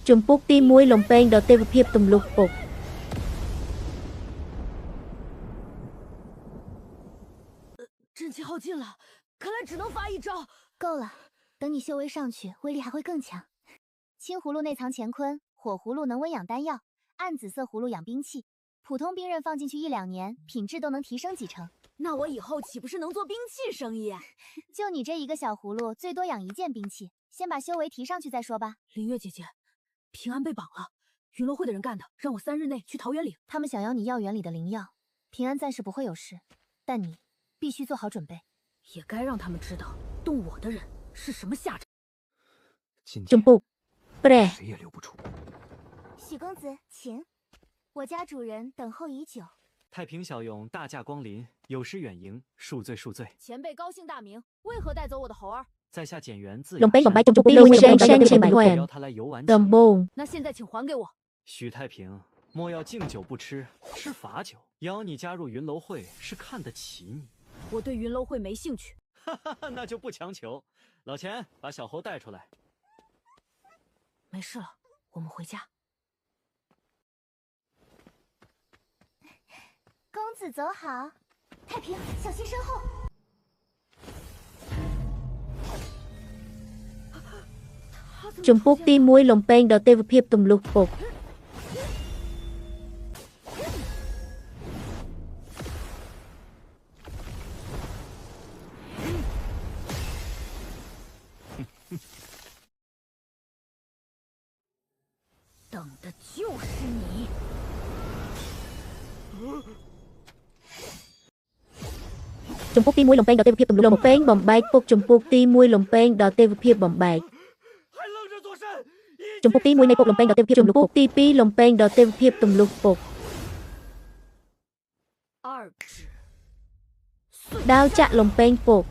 ជំពូកទី1លំពេងដ៏ទេវភាពទំលុះពុក真气耗尽了，看来只能发一招。够了，等你修为上去，威力还会更强。青葫芦内藏乾坤，火葫芦能温养丹药，暗紫色葫芦养兵器。普通兵刃放进去1-2年，品质都能提升几成。那我以后岂不是能做兵器生意？就你这一个小葫芦，最多养1件兵器。先把修为提上去再说吧。林月姐姐，平安被绑了，云楼会的人干的，让我3日内去桃源岭。他们想要你药园里的灵药，平安暂时不会有事，但你必须做好准备。也该让他们知道，动我的人是什么下场。ជំពូកព្រះ谁也留不住。许公子，请。我家主人等候已久。太平小勇大驾光临，有失远迎，恕罪恕罪。前辈高姓大名？为何带走我的猴儿？在下简元自 លំពេងបំបែក 雅 ជំពូកទី1លំពេងሸងជាមិន 邀他来游玩。ដំបូង 那现在请还给我。许太平，莫要敬酒不吃，吃罚酒。邀你加入云楼会是看得起你。我对云楼会没兴趣。那就不强求。老钱，把小猴带出来。没事了，我们回家。公子走好，太平，小心身后。ជំពូកទី1លំពេងដ៏ទេវភាពទំលុះពុក等的就是你。ជំពូកទី1លំពេងដ៏ទេវភាពទំលុះលំពេងបំបែកពុកជំពូកទី1លំពេងដ៏ទេវភាពបំបែកជំពូកទី1នៃពុកលំពេងដ៏ទេវភាពជំពូកទី2លំពេងដ៏ទេវភាពទំលុះពុកដាវចាក់លំពេងពុក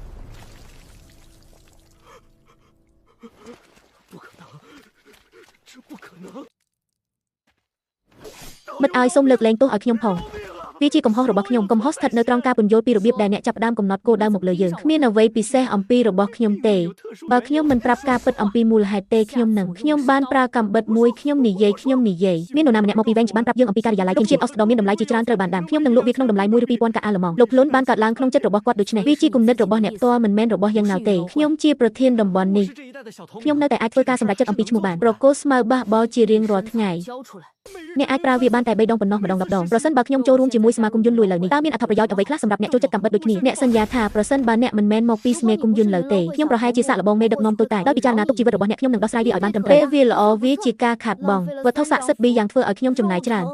មិត្តឲ្យសូមលើកលែងទោសឲ្យខ្ញុំផងវាជាកំហុសរបស់ខ្ញុំកំហុសស្ថិតនៅត្រង់ការពន្យល់ពីរបៀបដែលអ្នកចាប់ផ្ដើមកំណត់គោលដៅមកលើយើងគ្មានអ្វីពិសេសអំពីរបស់ខ្ញុំទេបើខ្ញុំមិនប្រាប់ការពិតអំពីមូលហេតុទេខ្ញុំបានប្រើកាំបិតមួយខ្ញុំនិយាយមាននរណាម្នាក់មកពីវែងច្បាស់ប្រាប់យើងអំពីការិយាល័យជាតិអុស្ត្រាមានតម្លៃជាច្រើនត្រូវបានដាំខ្ញុំនឹងលក់វាក្នុងតម្លៃ1ឬ2000កាអាឡឺម៉ង់លោកលុនបានកាត់ឡើងក្នុងចិត្តរបស់គាត់ដូច្នេះវាជាគំនិតរបស់អ្នកផ្ទាល់មិនមែនរបស់យ៉ាងណាទេខ្ញុំជាប្រធានតំបន់នេះខ្ញុំនៅតែអាចធ្វើការសម្រេចចិត្តអំពីឈ្មោះបានប្រកូលស្មៅបះបោជារៀងរាល់ថ្ងៃអ្នកអាចប្រើវាបានតែ3ដងប៉ុណ្ណោះម្ដង10ដងប្រសិនបើខ្ញុំចូលរួមជាមួយសមាគមយន្តលួយឡូវនេះតើមានអត្ថប្រយោជន៍អ្វីខ្លះសម្រាប់អ្នកចូលចិត្តកាំបិតដូចគ្នាអ្នកសន្យាថាប្រសិនបើអ្នកមិនមែនមកពីសមាគមយន្តឡូវទេខ្ញុំប្រហែលជាសាកល្បងមេដឹកនាំតូចតាចដោយពិចារណាទុកជីវិតរបស់អ្នកខ្ញុំនឹងដោះស្រាយវាឲ្យបានត្រឹមត្រូវពេលវាល្អវាជាការខាតបង់វត្ថុស័ក្តិសិទ្ធិពីរយ៉ាងធ្វើឲ្យខ្ញុំចំណាយច្រើន